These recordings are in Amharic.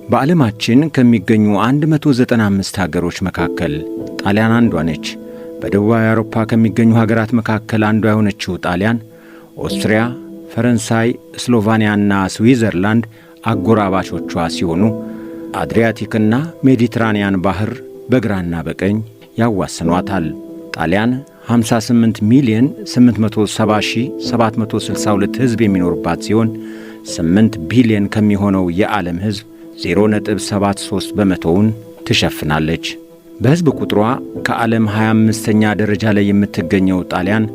በዓለማችን ከሚገኙ 195 ሀገሮች መካከል ጣሊያን አንዷ ነች። በደቡባዊ አውሮፓ ከሚገኙ ሀገራት መካከል አንዷ የሆነችው ጣሊያን ኦስትሪያ፣ ፈረንሳይ፣ ስሎቫኒያና ስዊዘርላንድ አጎራባቾቿ ሲሆኑ አድሪያቲክና ሜዲትራኒያን ባህር በግራና በቀኝ ያዋስኗታል። ጣሊያን 58,870,762 ሕዝብ የሚኖርባት ሲሆን 8 ቢሊዮን ከሚሆነው የዓለም ሕዝብ 0.73 በመቶውን ትሸፍናለች። በሕዝብ ቁጥሯ ከዓለም 25ኛ ደረጃ ላይ የምትገኘው ጣሊያን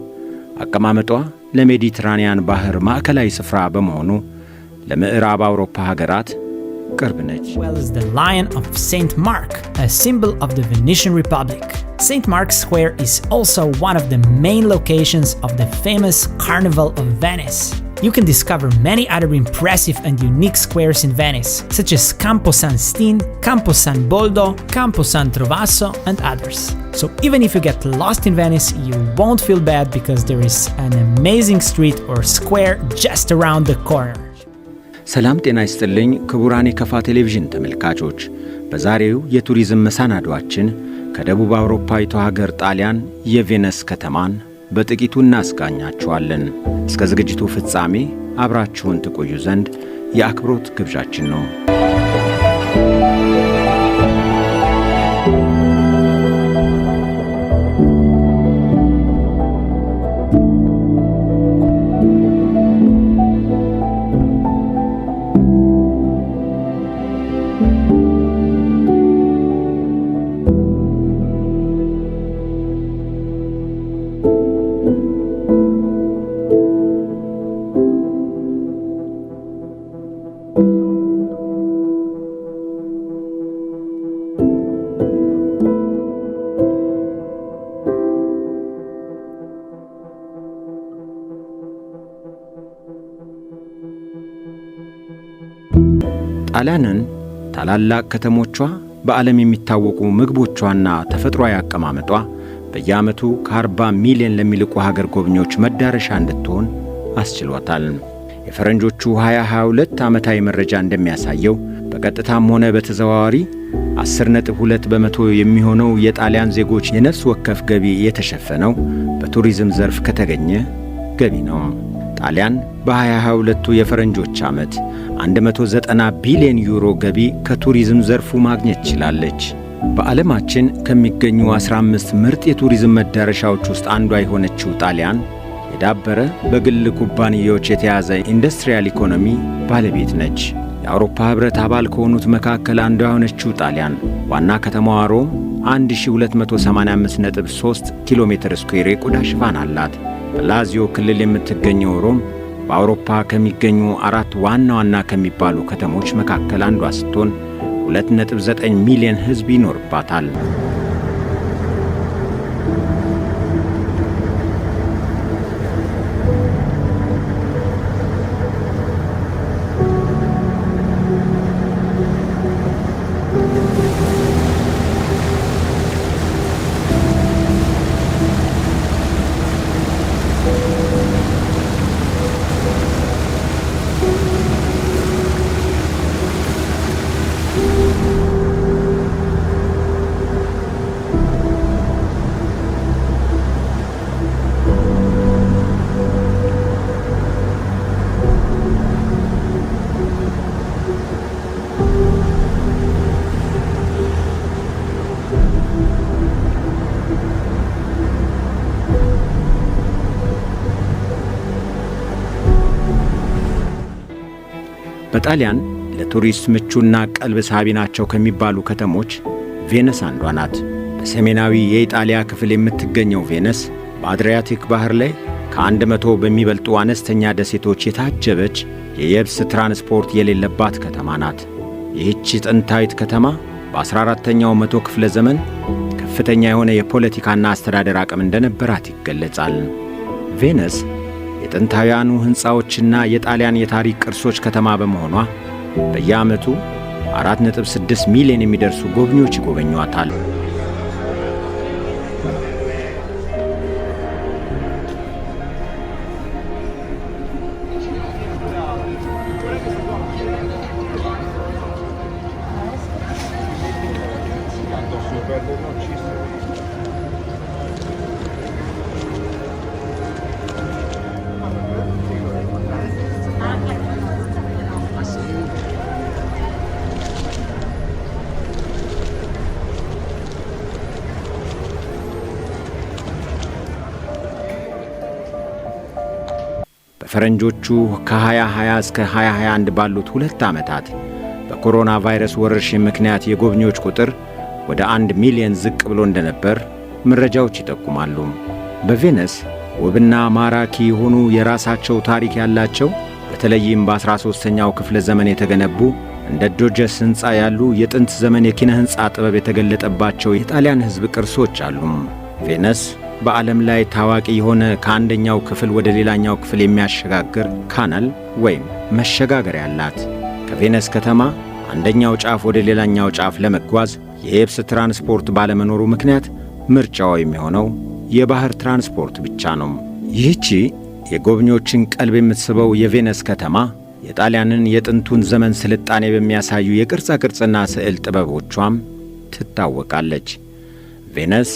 አቀማመጧ ለሜዲትራኒያን ባህር ማዕከላዊ ስፍራ በመሆኑ ለምዕራብ አውሮፓ ሀገራት ቅርብ ነች። Well is the Lion of St. Mark, a symbol of the Venetian Republic. St. Mark's Square is also one of the main locations of the famous Carnival of Venice. You can discover many other impressive and unique squares in Venice, such as Campo San Stin, Campo San Boldo, Campo San Trovaso, and others. So even if you get lost in Venice, you won't feel bad because there is an amazing street or square just around the corner. ሰላም ጤና ይስጥልኝ ክቡራን የከፋ ቴሌቪዥን ተመልካቾች፣ በዛሬው የቱሪዝም መሰናዷችን ከደቡብ አውሮፓዊቷ ሀገር ጣሊያን የቬነስ ከተማን በጥቂቱ እናስቃኛችኋለን። እስከ ዝግጅቱ ፍጻሜ አብራችሁን ትቆዩ ዘንድ የአክብሮት ግብዣችን ነው። ጣሊያንን ታላላቅ ከተሞቿ በዓለም የሚታወቁ ምግቦቿና ተፈጥሯዊ አቀማመጧ በየዓመቱ ከ40 ሚሊዮን ለሚልቁ ሀገር ጎብኚዎች መዳረሻ እንድትሆን አስችሏታል። የፈረንጆቹ 2022 ዓመታዊ መረጃ እንደሚያሳየው በቀጥታም ሆነ በተዘዋዋሪ 10.2 በመቶ የሚሆነው የጣሊያን ዜጎች የነፍስ ወከፍ ገቢ የተሸፈነው በቱሪዝም ዘርፍ ከተገኘ ገቢ ነው። ጣሊያን በ2022 የፈረንጆች ዓመት 190 ቢሊዮን ዩሮ ገቢ ከቱሪዝም ዘርፉ ማግኘት ችላለች። በዓለማችን ከሚገኙ 15 ምርጥ የቱሪዝም መዳረሻዎች ውስጥ አንዷ የሆነችው ጣሊያን የዳበረ በግል ኩባንያዎች የተያዘ ኢንዱስትሪያል ኢኮኖሚ ባለቤት ነች። የአውሮፓ ሕብረት አባል ከሆኑት መካከል አንዷ የሆነችው ጣሊያን ዋና ከተማዋ ሮም 1285.3 ኪሎ ሜትር ስኩዌር የቆዳ ሽፋን አላት። በላዚዮ ክልል የምትገኘው ሮም በአውሮፓ ከሚገኙ 4 ዋና ዋና ከሚባሉ ከተሞች መካከል አንዷ ስትሆን 2.9 ሚሊዮን ሕዝብ ይኖርባታል። በጣሊያን ለቱሪስት ምቹና ቀልብ ሳቢ ናቸው ከሚባሉ ከተሞች ቬነስ አንዷ ናት። በሰሜናዊ የኢጣሊያ ክፍል የምትገኘው ቬነስ በአድሪያቲክ ባህር ላይ ከ100 በሚበልጡ አነስተኛ ደሴቶች የታጀበች የየብስ ትራንስፖርት የሌለባት ከተማ ናት። ይህች ጥንታዊት ከተማ በ14ኛው መቶ ክፍለ ዘመን ከፍተኛ የሆነ የፖለቲካና አስተዳደር አቅም እንደነበራት ይገለጻል። ቬነስ የጥንታውያኑ ሕንጻዎችና የጣሊያን የታሪክ ቅርሶች ከተማ በመሆኗ በየዓመቱ 4.6 ሚሊዮን የሚደርሱ ጎብኚዎች ይጎበኟታል። በፈረንጆቹ ከ2020 እስከ 2021 ባሉት 2 ዓመታት በኮሮና ቫይረስ ወረርሽኝ ምክንያት የጎብኚዎች ቁጥር ወደ 1 ሚሊዮን ዝቅ ብሎ እንደነበር መረጃዎች ይጠቁማሉ። በቬነስ ውብና ማራኪ የሆኑ የራሳቸው ታሪክ ያላቸው በተለይም በ13ኛው ክፍለ ዘመን የተገነቡ እንደ ዶጀስ ሕንጻ ያሉ የጥንት ዘመን የኪነ ሕንጻ ጥበብ የተገለጠባቸው የጣሊያን ሕዝብ ቅርሶች አሉ። ቬነስ በዓለም ላይ ታዋቂ የሆነ ከአንደኛው ክፍል ወደ ሌላኛው ክፍል የሚያሸጋግር ካናል ወይም መሸጋገሪያ አላት። ከቬነስ ከተማ አንደኛው ጫፍ ወደ ሌላኛው ጫፍ ለመጓዝ የየብስ ትራንስፖርት ባለመኖሩ ምክንያት ምርጫው የሚሆነው የባህር ትራንስፖርት ብቻ ነው። ይህቺ የጎብኚዎችን ቀልብ የምትስበው የቬነስ ከተማ የጣሊያንን የጥንቱን ዘመን ስልጣኔ በሚያሳዩ የቅርጻ ቅርጽና ስዕል ጥበቦቿም ትታወቃለች። ቬነስ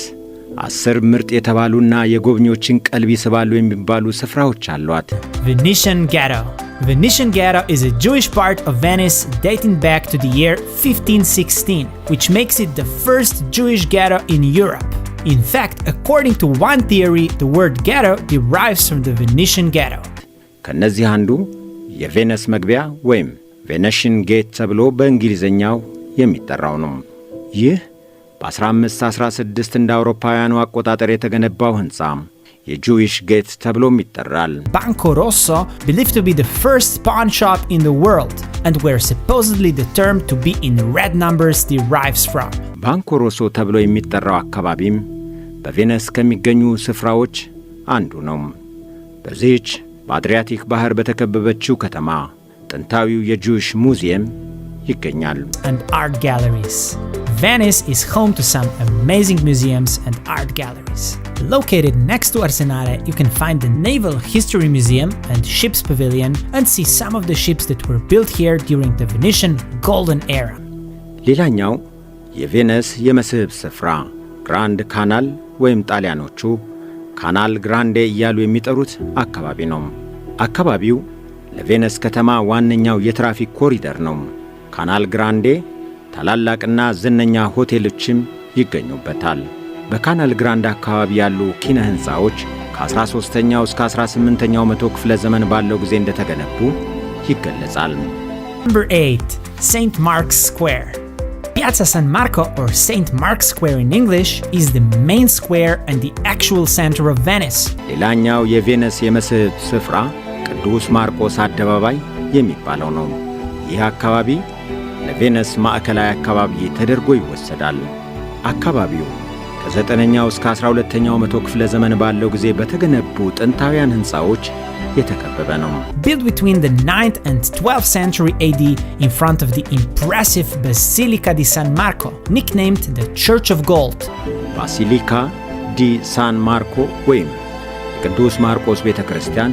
10 ምርጥ የተባሉና የጎብኚዎችን ቀልብ ይስባሉ የሚባሉ ስፍራዎች አሏት። Venetian Ghetto. Venetian Ghetto is a Jewish part of Venice dating back to the year 1516, which makes it the first Jewish ghetto in Europe. In fact, according to one theory, the word ghetto derives from the Venetian Ghetto. ከነዚህ አንዱ የቬነስ መግቢያ ወይም ቬኔሽን ጌት ተብሎ በእንግሊዝኛው የሚጠራው ነው። ይህ በ1516 እንደ አውሮፓውያኑ አቆጣጠር የተገነባው ሕንጻ የጁዊሽ ጌት ተብሎም ይጠራል። Banco Rosso, believed to be the first pawn shop in the world, and where supposedly the term to be in red numbers derives from. ባንኮ ሮሶ ተብሎ የሚጠራው አካባቢም በቬነስ ከሚገኙ ስፍራዎች አንዱ ነው። በዚህች በአድሪያቲክ ባህር በተከበበችው ከተማ ጥንታዊው የጁዊሽ ሙዚየም ይገኛል። And art galleries. Venice is home to some amazing museums and art galleries. Located next to Arsenale, you can find the Naval History Museum and Ships Pavilion and see some of the ships that were built here during the Venetian Golden Era. ሌላኛው የቬነስ የመስህብ ስፍራ ግራንድ ካናል ወይም ጣሊያኖቹ ካናል ግራንዴ እያሉ የሚጠሩት አካባቢ ነው። አካባቢው ለቬነስ ከተማ ዋነኛው የትራፊክ ኮሪደር ነው። ካናል ግራንዴ ታላላቅና ዝነኛ ሆቴሎችም ይገኙበታል። በካናል ግራንድ አካባቢ ያሉ ኪነ ሕንጻዎች ከ13ኛው እስከ 18ኛው መቶ ክፍለ ዘመን ባለው ጊዜ እንደተገነቡ ይገለጻል። Number 8. St. Mark's Square. Piazza San Marco, or St. Mark's Square in English, is the main square and the actual center of Venice. ሌላኛው የቬነስ የመስህብ ስፍራ ቅዱስ ማርቆስ አደባባይ የሚባለው ነው። ይህ አካባቢ ለቬነስ ማዕከላዊ አካባቢ ተደርጎ ይወሰዳል። አካባቢው ከ9ኛው እስከ 12ኛው መቶ ክፍለ ዘመን ባለው ጊዜ በተገነቡ ጥንታውያን ሕንጻዎች የተከበበ ነው። Built between the 9th and 12th century AD in front of the impressive Basilica di San Marco, nicknamed the Church of Gold. ባሲሊካ ዲ ሳን ማርኮ ወይም ቅዱስ ማርቆስ ቤተክርስቲያን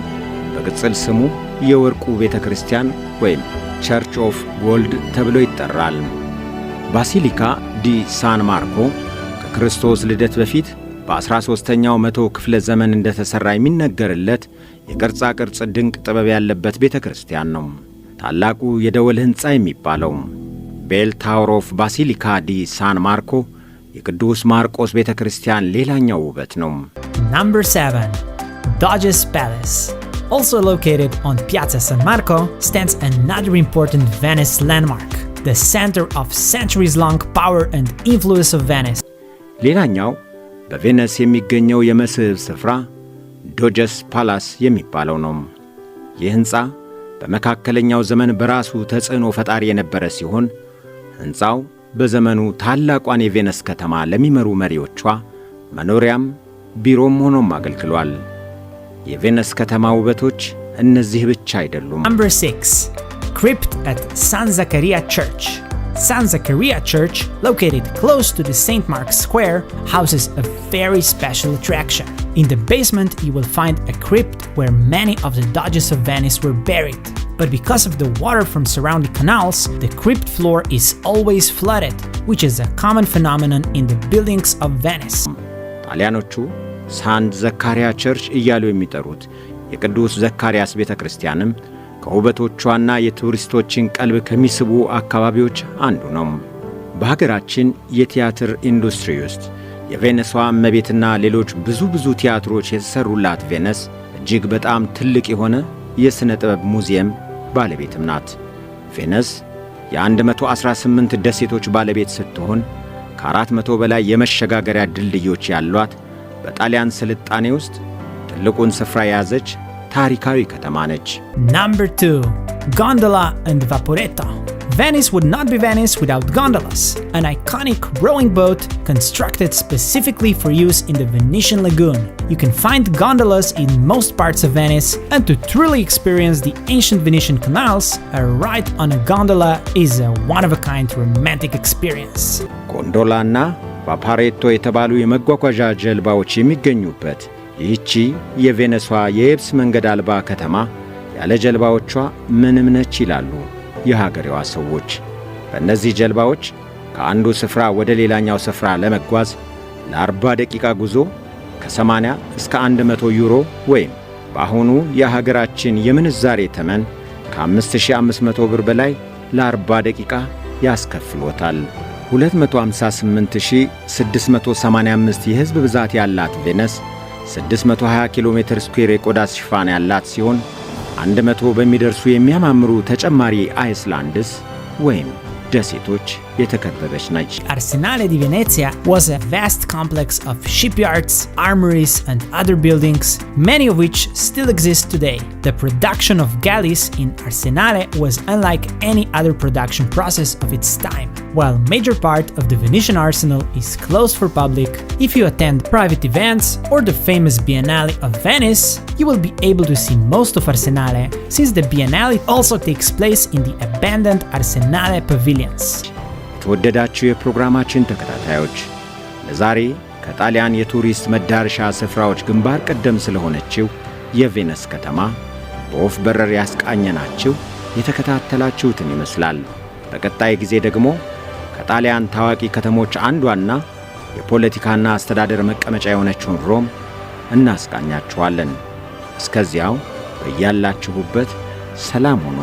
በቅጽል ስሙ የወርቁ ቤተክርስቲያን ወይም ቸርች ኦፍ ጎልድ ተብሎ ይጠራል። ባሲሊካ ዲ ሳን ማርኮ ከክርስቶስ ልደት በፊት በ13ኛው መቶ ክፍለ ዘመን እንደተሰራ የሚነገርለት የቅርጻ ቅርጽ ድንቅ ጥበብ ያለበት ቤተክርስቲያን ነው። ታላቁ የደወል ሕንጻ የሚባለው ቤል ታወር ኦፍ ባሲሊካ ዲ ሳን ማርኮ የቅዱስ ማርቆስ ቤተክርስቲያን ሌላኛው ውበት ነው። Number 7. Doge's Palace. Also located on Piazza San Marco, stands another important Venice landmark, the center of centuries-long power and influence of Venice. ሌላኛው በቬነስ የሚገኘው የመስህብ ስፍራ ዶጀስ ፓላስ የሚባለው ነው። ይህ ሕንጻ በመካከለኛው ዘመን በራሱ ተጽዕኖ ፈጣሪ የነበረ ሲሆን ሕንጻው በዘመኑ ታላቋን የቬነስ ከተማ ለሚመሩ መሪዎቿ መኖሪያም ቢሮም ሆኖም አገልግሏል። የቬነስ ከተማ ውበቶች እነዚህ ብቻ አይደሉም። Number 6. Crypt at San Zaccaria Church. San Zaccaria Church, located close to the St. Mark's Square, houses a very special attraction. In the basement, you will find a crypt where many of the Doges of Venice were buried. But because of the water from surrounding canals, the crypt floor is always flooded, which is a common phenomenon in the buildings of Venice. ጣሊያኖቹ ሳን ዘካሪያ ቸርች እያሉ የሚጠሩት የቅዱስ ዘካርያስ ቤተክርስቲያንም ከውበቶቿና የቱሪስቶችን ቀልብ ከሚስቡ አካባቢዎች አንዱ ነው። በሀገራችን የቲያትር ኢንዱስትሪ ውስጥ የቬነሷ እመቤትና ሌሎች ብዙ ቲያትሮች የተሰሩላት ቬነስ እጅግ በጣም ትልቅ የሆነ የሥነ ጥበብ ሙዚየም ባለቤትም ናት። ቬነስ የ118 ደሴቶች ባለቤት ስትሆን ከ400 በላይ የመሸጋገሪያ ድልድዮች ያሏት በጣሊያን ስልጣኔ ውስጥ ትልቁን ስፍራ የያዘች ታሪካዊ ከተማ ነች። Number 2. Gondola and Vaporetto. Venice would not be Venice without gondolas, an iconic rowing boat constructed specifically for use in the Venetian lagoon. You can find gondolas in most parts of Venice, and to truly experience the ancient Venetian canals, a ride on a gondola is a one-of-a-kind romantic experience. ጎንዶላና ቫፖሬቶ የተባሉ የመጓጓዣ ጀልባዎች የሚገኙበት ይህቺ የቬነሷ የየብስ መንገድ አልባ ከተማ ያለ ጀልባዎቿ ምንም ነች ይላሉ የሀገሬዋ ሰዎች። በእነዚህ ጀልባዎች ከአንዱ ስፍራ ወደ ሌላኛው ስፍራ ለመጓዝ ለ40 ደቂቃ ጉዞ ከ80 እስከ 100 ዩሮ ወይም በአሁኑ የሀገራችን የምንዛሬ ተመን ከ5500 ብር በላይ ለ40 ደቂቃ ያስከፍሎታል። 258685 የሕዝብ ብዛት ያላት ቬነስ 620 ኪሎ ሜትር ስኩዌር የቆዳ ሽፋን ያላት ሲሆን 100 በሚደርሱ የሚያማምሩ ተጨማሪ አይስላንድስ ወይም ደሴቶች የተከበበች ነች። Arsenale di Venezia was a vast complex of shipyards, armories, and other buildings, many of which still exist today. The production of galleys in Arsenale was unlike any other production process of its time. While major part of the Venetian arsenal is closed for public, if you attend private events or the famous Biennale of Venice, you will be able to see most of Arsenale, since the Biennale also takes place in the abandoned Arsenale pavilions. ተወደዳችሁ የፕሮግራማችን ተከታታዮች ለዛሬ ከጣሊያን የቱሪስት መዳረሻ ስፍራዎች ግንባር ቀደም ስለሆነችው የቬነስ ከተማ በወፍ በረር ያስቃኘናችሁ የተከታተላችሁትን ይመስላል። በቀጣይ ጊዜ ደግሞ ከጣሊያን ታዋቂ ከተሞች አንዷና የፖለቲካና አስተዳደር መቀመጫ የሆነችውን ሮም እናስቃኛችኋለን። እስከዚያው በያላችሁበት ሰላም ሁኑ።